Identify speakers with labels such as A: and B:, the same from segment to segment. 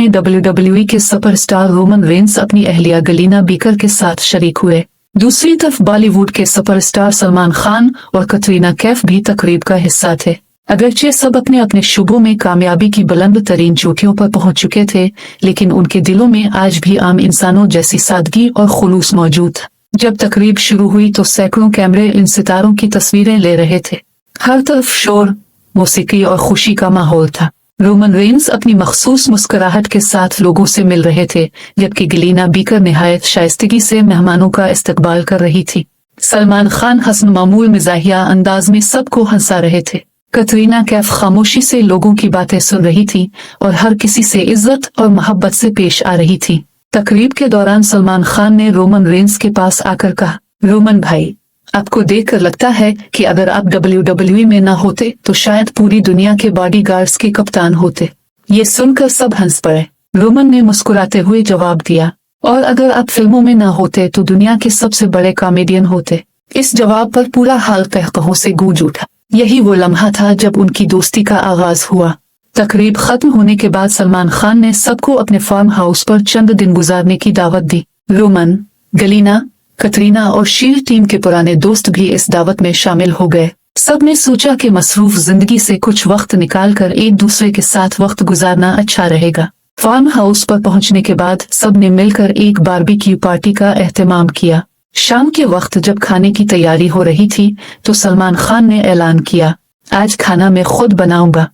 A: में WWE के superstar Roman Reigns अपनी अहलिया गलीना बीकर के साथ शरीक हुए। दूसरी तरफ बॉलीवुड के सुपरस्टार सलमान खान और कटरीना कैफ भी तकरीब का हिस्सा थे। अगरचे सब अपने अपने शुबों में कामयाबी की बुलंद तरीन चोटियों पर पहुंच चुके थे, लेकिन उनके दिलों में आज भी आम इंसानों जैसी सादगी और खुलूस मौजूद था। जब तकरीब शुरू हुई तो सैकड़ों कैमरे इन सितारों की तस्वीरें ले रहे थे। हर तरफ शोर, मौसीकी और खुशी का माहौल था। रोमन रेंस अपनी मखसूस मुस्कुराहट के साथ लोगों से मिल रहे थे, जबकि गलीना बीकर निहायत शाइस्तगी से मेहमानों का इस्तकबाल कर रही थी। सलमान खान हसन मामूल मिजाहिया अंदाज में सबको हंसा रहे थे। कटरीना कैफ खामोशी से लोगों की बातें सुन रही थी और हर किसी से इज्जत और मोहब्बत से पेश आ रही थी। तकरीब के दौरान सलमान खान ने रोमन रेंस के पास आकर कहा, रोमन भाई, आपको देखकर लगता है कि अगर आप WWE में ना होते तो शायद पूरी दुनिया के बॉडीगार्ड्स के कप्तान होते। ये सुनकर सब हंस पड़े। रोमन ने मुस्कुराते हुए जवाब दिया, और अगर आप फिल्मों में ना होते तो दुनिया के सबसे बड़े कॉमेडियन होते। इस जवाब पर पूरा हाल कहकहों से गूंज उठा। यही वो लम्हा था जब उनकी दोस्ती का आगाज हुआ। तकरीब खत्म होने के बाद सलमान खान ने सबको अपने फार्म हाउस पर चंद दिन गुजारने की दावत दी। रोमन, गलीना, कटरीना और शील टीम के पुराने दोस्त भी इस दावत में शामिल हो गए। सब ने सोचा कि मसरूफ जिंदगी से कुछ वक्त निकालकर एक दूसरे के साथ वक्त गुजारना अच्छा रहेगा। फार्म हाउस पर पहुंचने के बाद सब ने मिलकर एक बारबेक्यू पार्टी का एहतमाम किया। शाम के वक्त जब खाने की तैयारी हो रही थी तो सलमान खान ने ऐलान किया, आज खाना मैं खुद बनाऊंगा।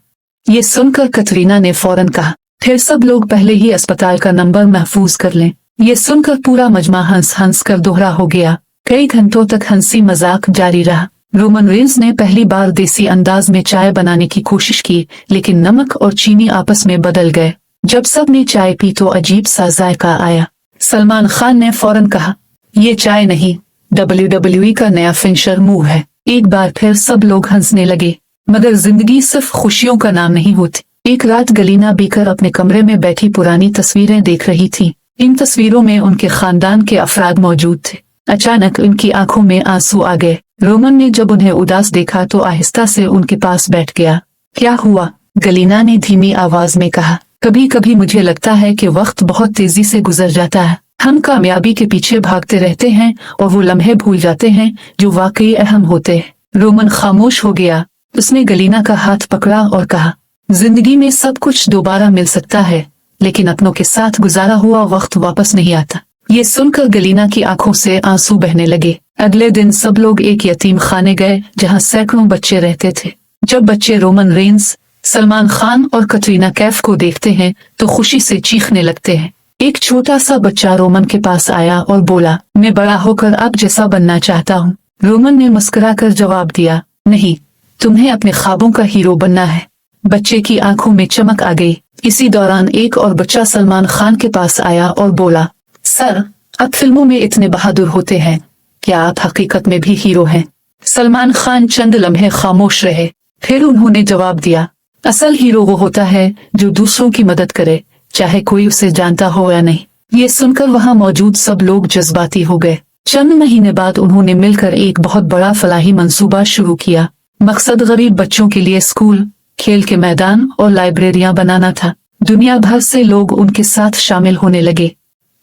A: ये सुनकर कटरीना ने फौरन कहा, फिर सब लोग पहले ही अस्पताल का नंबर महफूज कर लें। ये सुनकर पूरा मजमा हंस हंस कर दोहरा हो गया। कई घंटों तक हंसी मजाक जारी रहा। रोमन रेंस ने पहली बार देसी अंदाज में चाय बनाने की कोशिश की, लेकिन नमक और चीनी आपस में बदल गए। जब सब ने चाय पी तो अजीब सा जायका आया। सलमान खान ने फौरन कहा, ये चाय नहीं, WWE का नया फिनिशर मूव है। एक बार फिर सब लोग हंसने लगे। मगर जिंदगी सिर्फ खुशियों का नाम नहीं होती। एक रात गलीना बीकर अपने कमरे में बैठी पुरानी तस्वीरें देख रही थी। इन तस्वीरों में उनके खानदान के अफराद मौजूद थे। अचानक उनकी आंखों में आंसू आ गए। रोमन ने जब उन्हें उदास देखा तो आहिस्ता से उनके पास बैठ गया। क्या हुआ? गलीना ने धीमी आवाज में कहा, कभी कभी मुझे लगता है कि वक्त बहुत तेजी से गुजर जाता है। हम कामयाबी के पीछे भागते रहते हैं और वो लम्हे भूल जाते हैं जो वाकई अहम होते हैं। रोमन खामोश हो गया। उसने गलीना का हाथ पकड़ा और कहा, जिंदगी में सब कुछ दोबारा मिल सकता है, लेकिन अपनों के साथ गुजारा हुआ वक्त वापस नहीं आता। ये सुनकर गलीना की आंखों से आंसू बहने लगे। अगले दिन सब लोग एक यतीम खाने गए जहां सैकड़ों बच्चे रहते थे। जब बच्चे रोमन रेंस, सलमान खान और कटरीना कैफ को देखते हैं तो खुशी से चीखने लगते हैं। एक छोटा सा बच्चा रोमन के पास आया और बोला, मैं बड़ा होकर आप जैसा बनना चाहता हूँ। रोमन ने मुस्कुराकर जवाब दिया, नहीं, तुम्हें अपने ख्वाबों का हीरो बनना है। बच्चे की आंखों में चमक आ गई। इसी दौरान एक और बच्चा सलमान खान के पास आया और बोला, सर, आप फिल्मों में इतने बहादुर होते हैं, क्या आप हकीकत में भी हीरो हैं? सलमान खान चंद लम्हे खामोश रहे, फिर उन्होंने जवाब दिया, असल हीरो वो होता है जो दूसरों की मदद करे, चाहे कोई उसे जानता हो या नहीं। ये सुनकर वहां मौजूद सब लोग जज्बाती हो गए। चंद महीने बाद उन्होंने मिलकर एक बहुत बड़ा फलाही मंसूबा शुरू किया। मकसद गरीब बच्चों के लिए स्कूल, खेल के मैदान और लाइब्रेरियां बनाना था। दुनिया भर से लोग उनके साथ शामिल होने लगे।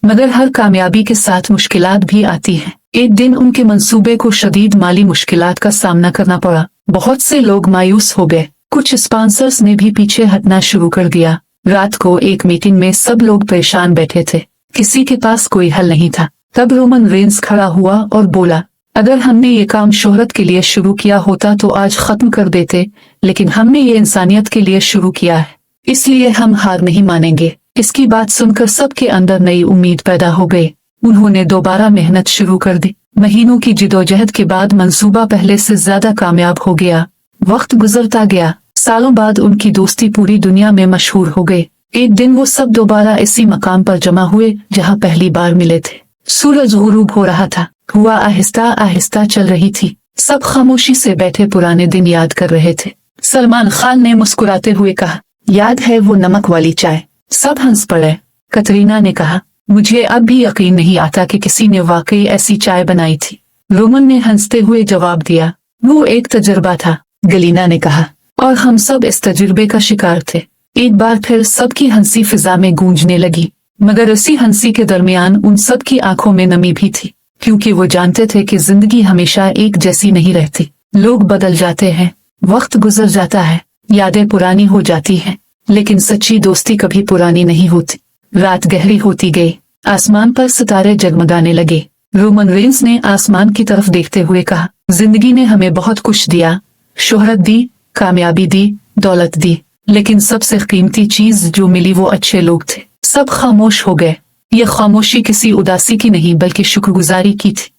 A: मगर हर कामयाबी के साथ मुश्किलात भी आती हैं। एक दिन उनके मंसूबे को शदीद माली मुश्किलात का सामना करना पड़ा। बहुत से लोग मायूस हो गए। कुछ स्पॉन्सर्स ने भी पीछे हटना शुरू कर दिया। रात को एक मीटिंग में सब लोग परेशान बैठे थे। किसी के पास कोई हल नहीं था। तब रोमन रेंस खड़ा हुआ और बोला, अगर हमने ये काम शोहरत के लिए शुरू किया होता तो आज खत्म कर देते, लेकिन हमने ये इंसानियत के लिए शुरू किया है, इसलिए हम हार नहीं मानेंगे। इसकी बात सुनकर सबके अंदर नई उम्मीद पैदा हो गई। उन्होंने दोबारा मेहनत शुरू कर दी। महीनों की जिदोजहद के बाद मंसूबा पहले से ज्यादा कामयाब हो गया। वक्त गुजरता गया। सालों बाद उनकी दोस्ती पूरी दुनिया में मशहूर हो गई। एक दिन वो सब दोबारा इसी मकाम पर जमा हुए जहां पहली बार मिले थे। सूरज गुरूब हो रहा था। हुआ आहिस्ता आहिस्ता चल रही थी। सब खामोशी से बैठे पुराने दिन याद कर रहे थे। सलमान खान ने मुस्कुराते हुए कहा, याद है वो नमक वाली चाय? सब हंस पड़े। कटरीना ने कहा, मुझे अब भी यकीन नहीं आता कि किसी ने वाकई ऐसी चाय बनाई थी। रोमन ने हंसते हुए जवाब दिया, वो एक तजुर्बा था। गलीना ने कहा, और हम सब इस तजुर्बे का शिकार थे। एक बार फिर सबकी हंसी फिजा में गूंजने लगी, मगर उसी हंसी के दरमियान उन सब की आंखों में नमी भी थी, क्योंकि वो जानते थे कि जिंदगी हमेशा एक जैसी नहीं रहती। लोग बदल जाते हैं, वक्त गुजर जाता है, यादें पुरानी हो जाती हैं, लेकिन सच्ची दोस्ती कभी पुरानी नहीं होती। रात गहरी होती गई, आसमान पर सितारे जगमगाने लगे। रोमन रेंस ने आसमान की तरफ देखते हुए कहा, जिंदगी ने हमें बहुत कुछ दिया, शोहरत दी, कामयाबी दी, दौलत दी, लेकिन सबसे कीमती चीज जो मिली वो अच्छे लोग थे। सब खामोश हो गए। ये खामोशी किसी उदासी की नहीं बल्कि शुक्रगुजारी की थी,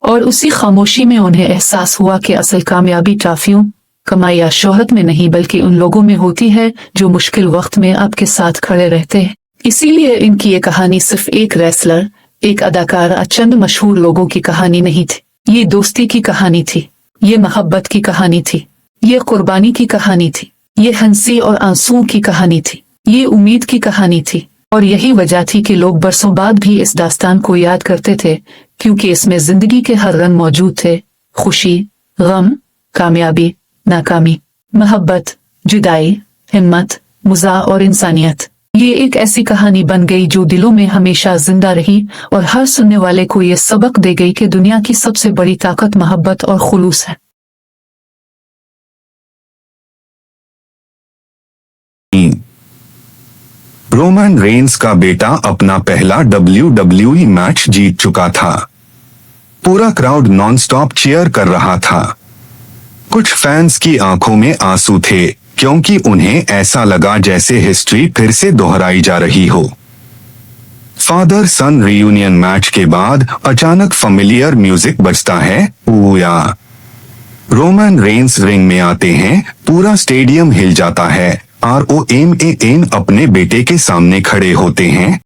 A: और उसी खामोशी में उन्हें एहसास हुआ कि असल कामयाबी ट्रॉफियों, कमाई या शोहरत में नहीं बल्कि उन लोगों में होती है जो मुश्किल वक्त में आपके साथ खड़े रहते हैं। इसीलिए इनकी ये कहानी सिर्फ एक रेसलर, एक अदाकार या चंद मशहूर लोगों की कहानी नहीं थी। ये दोस्ती की कहानी थी, ये मोहब्बत की कहानी थी, ये कुर्बानी की कहानी थी, ये हंसी और आंसुओं की कहानी थी, ये उम्मीद की कहानी थी। और यही वजह थी कि लोग बरसों बाद भी इस दास्तान को याद करते थे, क्योंकि इसमें जिंदगी के हर रंग मौजूद थे। खुशी, गम, कामयाबी, नाकामी, मोहब्बत, जुदाई, हिम्मत, मज़ाक और इंसानियत। ये एक ऐसी कहानी बन गई जो दिलों में हमेशा जिंदा रही और हर सुनने वाले को ये सबक दे गई कि दुनिया की सबसे बड़ी ताकत मोहब्बत और खुलूस है।
B: रोमन रेंस का बेटा अपना पहला WWE मैच जीत चुका था। पूरा क्राउड नॉन स्टॉप चीयर कर रहा था। कुछ फैंस की आंखों में आंसू थे, क्योंकि उन्हें ऐसा लगा जैसे हिस्ट्री फिर से दोहराई जा रही हो। फादर सन रियूनियन मैच के बाद अचानक फेमिलियर म्यूजिक बजता है, ऊया। रोमन रेंस रिंग में आते हैं, पूरा स्टेडियम हिल जाता है। ROMAN अपने बेटे के सामने खड़े होते हैं,